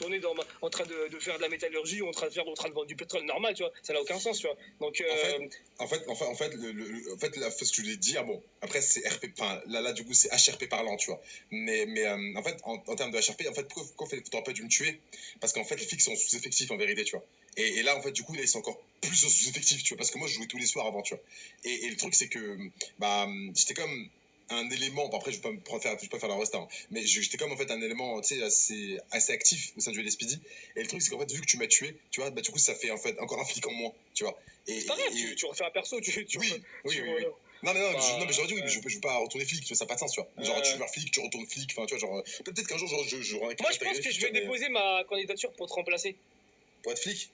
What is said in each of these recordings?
retourner en train de faire de la métallurgie ou en train de vendre du pétrole normal, tu vois. Ça n'a aucun sens, tu vois. Donc, en fait, là, ce que je voulais dire, bon, après, c'est RP, enfin, là, du coup, c'est HRP parlant, tu vois. Mais en fait, en termes de HRP, en fait, pourquoi t'aurais pas dû me tuer? Parce qu'en fait, les flics sont sous-effectifs, en vérité, tu vois. Et là, en fait, du coup, là, ils sont encore plus sous-effectifs, tu vois. Parce que moi, je jouais tous les soirs avant, tu vois. Et le truc, c'est que, bah, j'étais comme un élément, bon, après je vais pas faire la resta, hein, mais j'étais comme en fait un élément, tu sais, assez actif au sein du LSPD. Et le truc c'est qu'en fait vu que tu m'as tué, tu vois, bah du coup ça fait en fait encore un flic en moins, tu vois. c'est pas grave, tu refais un perso, oui. Non, non, mais j'aurais dit oui, mais je veux pas retourner flic, tu vois, ça n'a pas de sens, tu vois. Genre, tu meurs flic, tu retournes flic, enfin, tu vois, genre, peut-être qu'un jour, je moi je pense que je vais déposer ma candidature pour te remplacer. Pour être flic?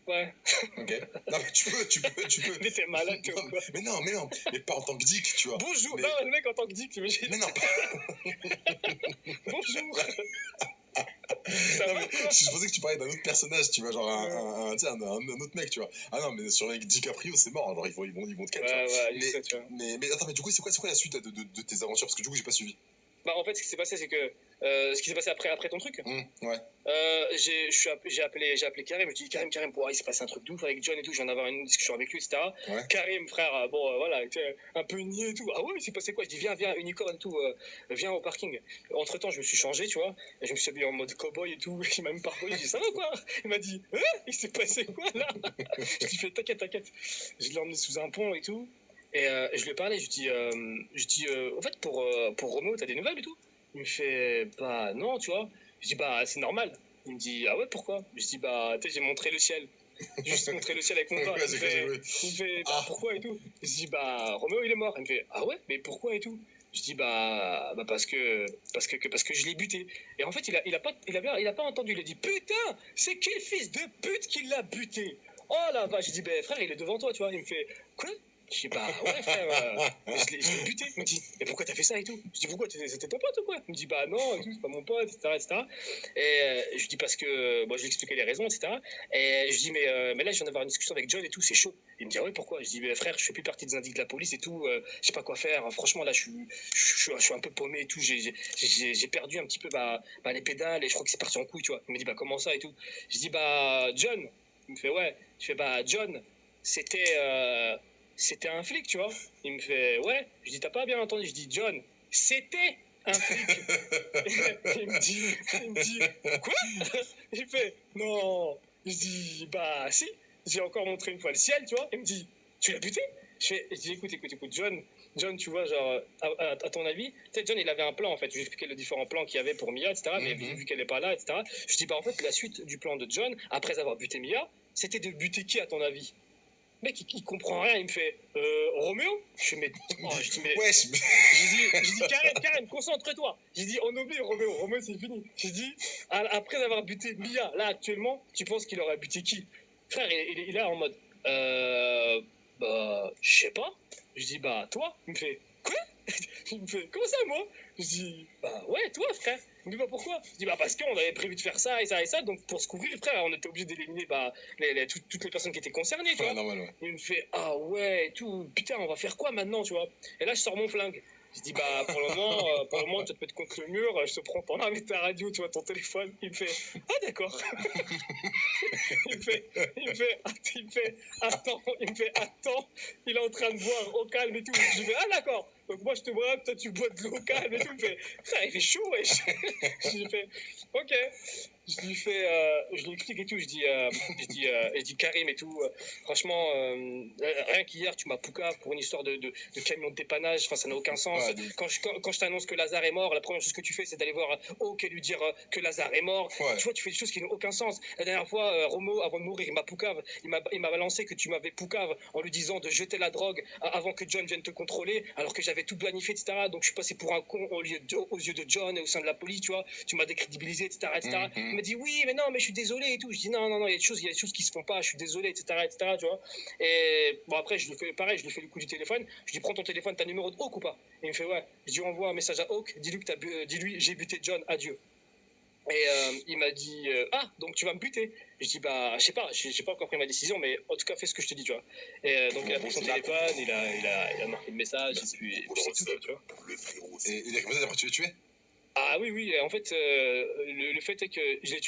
Ouais. Ok. Non, mais tu peux. Mais t'es malade, toi, quoi. Mais non, mais pas en tant que dick, tu vois. Bonjour, non, le mec en tant que dick, t'imagines. Mais non, bonjour. Non, mais je pensais que tu parlais d'un autre personnage, tu vois, genre un autre mec, tu vois. Ah non, mais sur avec DiCaprio, c'est mort, genre ils vont te calmer, tu vois. Mais attends, mais du coup, c'est quoi la suite de tes aventures? Parce que du coup, j'ai pas suivi. Bah en fait, ce qui s'est passé, c'est que ce qui s'est passé après ton truc. Ouais. J'ai appelé Karim, je lui ai dit Karim, il s'est passé un truc de ouf avec John et tout, je viens d'avoir une discussion avec lui, etc. Ouais. Karim, frère, bon, voilà, un peu niais et tout. Ah ouais, il s'est passé quoi? Je dis, viens, unicorn et tout, viens au parking. Entre temps, je me suis changé, tu vois, et je me suis habillé en mode cowboy et tout. Il m'a même parlé, je dis, ça va quoi? Il m'a dit, il s'est passé quoi là? Je lui ai fait, t'inquiète. Je l'ai emmené sous un pont et tout. Et je lui ai parlé, je dis, en fait, pour Roméo, t'as des nouvelles et tout? Il me fait, bah non, tu vois. Je dis, bah c'est normal. Il me dit, ah ouais, pourquoi? Je dis, bah, tu sais, j'ai montré le ciel. Juste montré le ciel avec mon doigt. Il me fait, bah pourquoi et tout? Je dis, bah, Roméo, il est mort. Il me fait, ah ouais, mais pourquoi et tout? Je dis, bah parce que je l'ai buté. Et en fait, il a pas entendu. Il a dit, putain, c'est quel fils de pute qui l'a buté? Oh la vache. Je dis, ben frère, il est devant toi, tu vois. Il me fait, quoi? Je dis, bah ouais, frère, je l'ai buté. Il me dit, mais pourquoi t'as fait ça et tout? Je dis, pourquoi? C'était ton pote ou quoi? Il me dit, bah non, et tout, c'est pas mon pote, etc. Et je dis, parce que, bon, je lui ai expliqué les raisons, etc. Et je dis, mais là, je viens d'avoir une discussion avec John et tout, c'est chaud. Il me dit, ah ouais, pourquoi? Je dis, mais frère, je fais plus partie des indices de la police et tout, je sais pas quoi faire. Franchement, là, je suis un peu paumé et tout. J'ai perdu un petit peu les pédales et je crois que c'est parti en couille, tu vois. Il me dit, bah comment ça et tout? Je dis, bah John. Il me fait, ouais. Je fais, bah John, c'était un flic, tu vois. Il me fait, ouais. Je dis, t'as pas bien entendu? Je dis, John, c'était un flic. il me dit, quoi? Il fait, non. Je dis, bah si. J'ai encore montré une fois le ciel, tu vois. Il me dit, tu l'as buté? Je dis, écoute, John, tu vois, genre, à ton avis, tu sais, John, il avait un plan, en fait. Je lui expliquais les différents plans qu'il y avait pour Mia, etc. Mais vu qu'elle n'est pas là, etc. Je dis, bah, en fait, la suite du plan de John, après avoir buté Mia, c'était de buter qui, à ton avis? Le mec, il comprend rien, il me fait Roméo? Je dis, mais. Wesh. Je dis Karen, concentre-toi. J'ai dit, on oublie Roméo, c'est fini. J'ai dit, après avoir buté Mia, là, actuellement, tu penses qu'il aurait buté qui? Frère, il est là en mode, bah, je sais pas. Je dis, bah, toi? Il me fait, quoi? Il me fait, comment ça, moi? Je dis, bah, ouais, toi, frère. Il me dit, bah, pourquoi? Je dis, bah, parce qu'on avait prévu de faire ça et ça et ça, donc pour se couvrir, frère, on était obligé d'éliminer, bah, toutes les personnes qui étaient concernées, tu vois. Normal, ouais. Il me fait, ah ouais, et tout, putain, on va faire quoi maintenant, tu vois? Et là, je sors mon flingue. Je dis, bah, pour le moment, tu vas te mettre contre le mur, je te prends ton arme et ta radio, tu vois, ton téléphone. Il me fait, ah, d'accord. il me fait, attends, il est en train de boire au calme et tout. Je lui fais, ah, d'accord. Donc, moi, je te braque, toi, tu bois de l'eau au calme et tout. Il me fait, frère, il fait chaud, wesh. Je lui fais, ok. Je lui explique et tout. Je dis Karim et tout. Franchement, rien qu'hier, tu m'as poucave pour une histoire de camion de dépannage. Enfin, ça n'a aucun sens. Ouais, quand je t'annonce que Lazare est mort, la première chose que tu fais, c'est d'aller voir Hawk et lui dire que Lazare est mort. Ouais. Tu vois, tu fais des choses qui n'ont aucun sens. La dernière fois, Romo, avant de mourir, il m'a poucave. Il m'a balancé que tu m'avais poucave en lui disant de jeter la drogue avant que John vienne te contrôler, alors que j'avais tout planifié, etc. Donc, je suis passé pour un con aux yeux de John et au sein de la police, tu vois. Tu m'as décrédibilisé, etc. Il m'a dit oui, mais non, mais je suis désolé et tout. Je dis non, il y a des choses qui se font pas, je suis désolé, etc., tu vois. Et bon, après, je lui fais pareil, je lui fais le coup du téléphone. Je lui prends ton téléphone, t'as le numéro de Hawk ou pas? Et il me fait ouais. Je lui envoie un message à Hawk, dis-lui, j'ai buté John, adieu. Et il m'a dit ah, donc tu vas me buter? Je dis bah, je sais pas, j'ai pas encore pris ma décision, mais en tout cas, fais ce que je te dis, tu vois. Et donc, il a pris son téléphone, il a marqué le message, et puis c'est tout, tu vois. Et il a commencé après tu l'as tué? Ah oui, en fait, le fait est que je l'ai tué.